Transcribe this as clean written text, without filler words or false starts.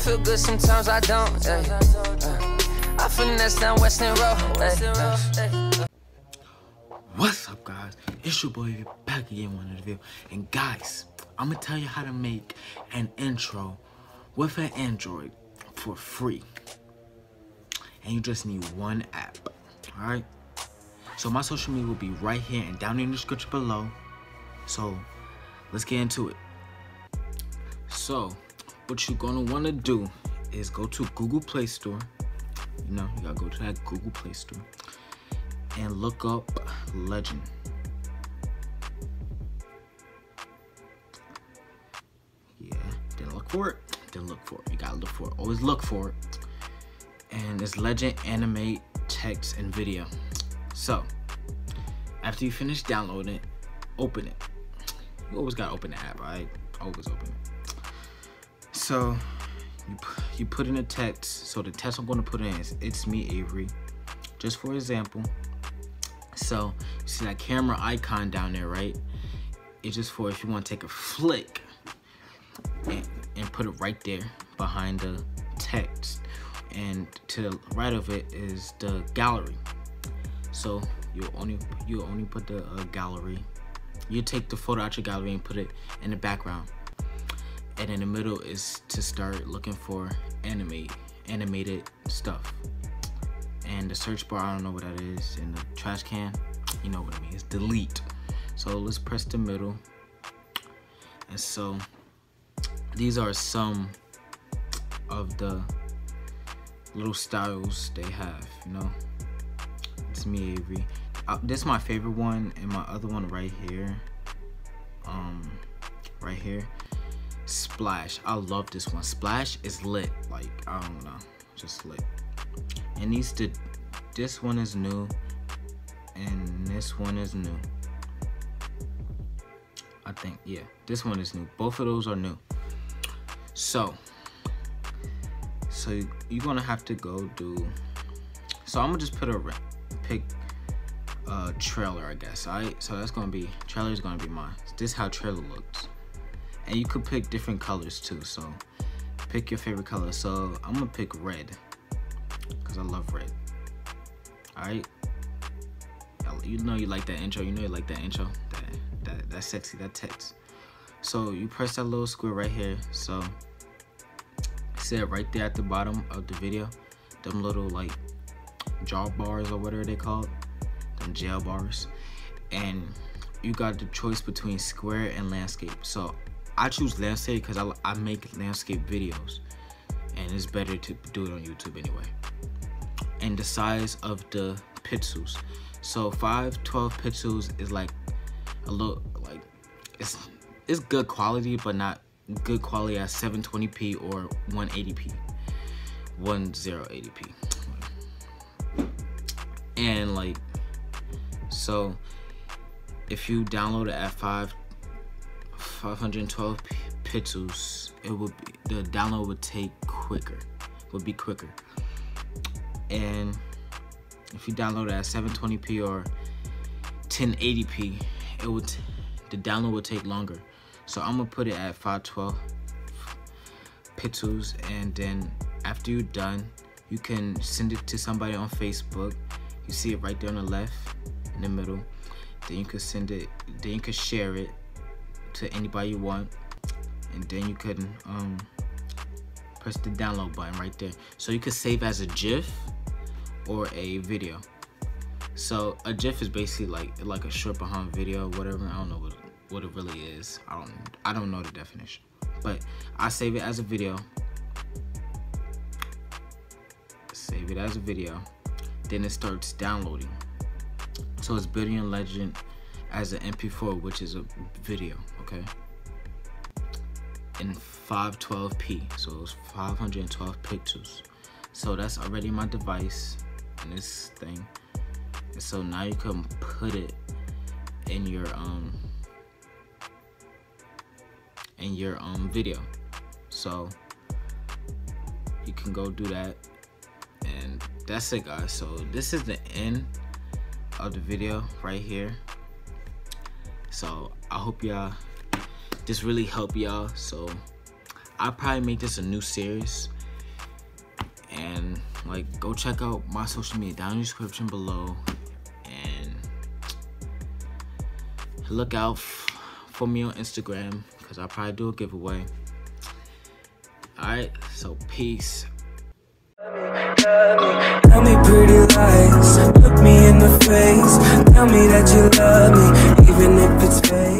feel good, sometimes I don't. I finesse down Western Road. What's up, guys? It's your boy back again with another video. And guys, I'm gonna tell you how to make an intro with an Android for free. And you just need one app. Alright? So my social media will be right here and down in the description below. So let's get into it. So what you're gonna wanna do is go to Google Play Store. You know, you gotta go to that Google Play Store and look up Legend. Yeah, then look for it. Then look for it. You gotta look for it. Always look for it. And it's Legend Animate Text and Video. So after you finish downloading it, open it. You always gotta open the app, right? Always open it. So you put in a text. So the text I'm gonna put in is "It's me, Avery." Just for example. So you see that camera icon down there, right? It's just for if you want to take a flick and put it right there behind the text. And to the right of it is the gallery. So you only put the gallery. You take the photo out your gallery and put it in the background. And in the middle is to start looking for animated stuff. And the search bar, I don't know what that is. And the trash can, you know what I mean, it's delete. So let's press the middle. And so these are some of the little styles they have, you know. It's me, Avery. This is my favorite one, and my other one right here. Right here. Splash. I love this one. Splash is lit. Like, I don't know. Just lit. And this one is new, and this one is new. I think, yeah, this one is new. Both of those are new. So you're gonna have to go do. So I'm gonna just pick a trailer, I guess. Alright, so that's gonna be trailer is gonna be mine. This is how trailer looks, and you could pick different colors too. So pick your favorite color. So I'm gonna pick red, because I love red. Alright? You know you like that intro. You know you like that intro. That sexy, that text. So you press that little square right here. So see it right there at the bottom of the video. Them little like jaw bars or whatever they called. Them jail bars. And you got the choice between square and landscape. So I choose landscape because I make landscape videos. And it's better to do it on YouTube anyway. And the size of the pixels. So 512 pixels is like a little, like, it's good quality, but not good quality at 720p or 180p. 1080p. And like, so if you download it at 512 pixels, it would be, the download would take be quicker. And if you download it at 720p or 1080p, the download would take longer. So I'm gonna put it at 512 pixels, and then after you're done, you can send it to somebody on Facebook. You see it right there on the left, in the middle. Then you could send it. Then you could share it to anybody you want, and then you can press the download button right there. So you could save as a GIF or a video. So a GIF is basically like a short behind video, whatever. I don't know what it really is. I don't know the definition, but I save it as a video. Save it as a video. Then it starts downloading. So it's building Legend as an MP4, which is a video, okay? In 512p, so it's 512 pixels. So that's already my device in this thing. And so now you can put it in your video. So you can go do that, and that's it, guys. So this is the end of the video right here. So I hope this really helped y'all. So I'll probably make this a new series, And like, go check out my social media down in the description below, and look out for me on Instagram, because I'll probably do a giveaway. Alright, so peace. Tell me pretty lies, look me in the face, tell me that you love me, even if it's fake.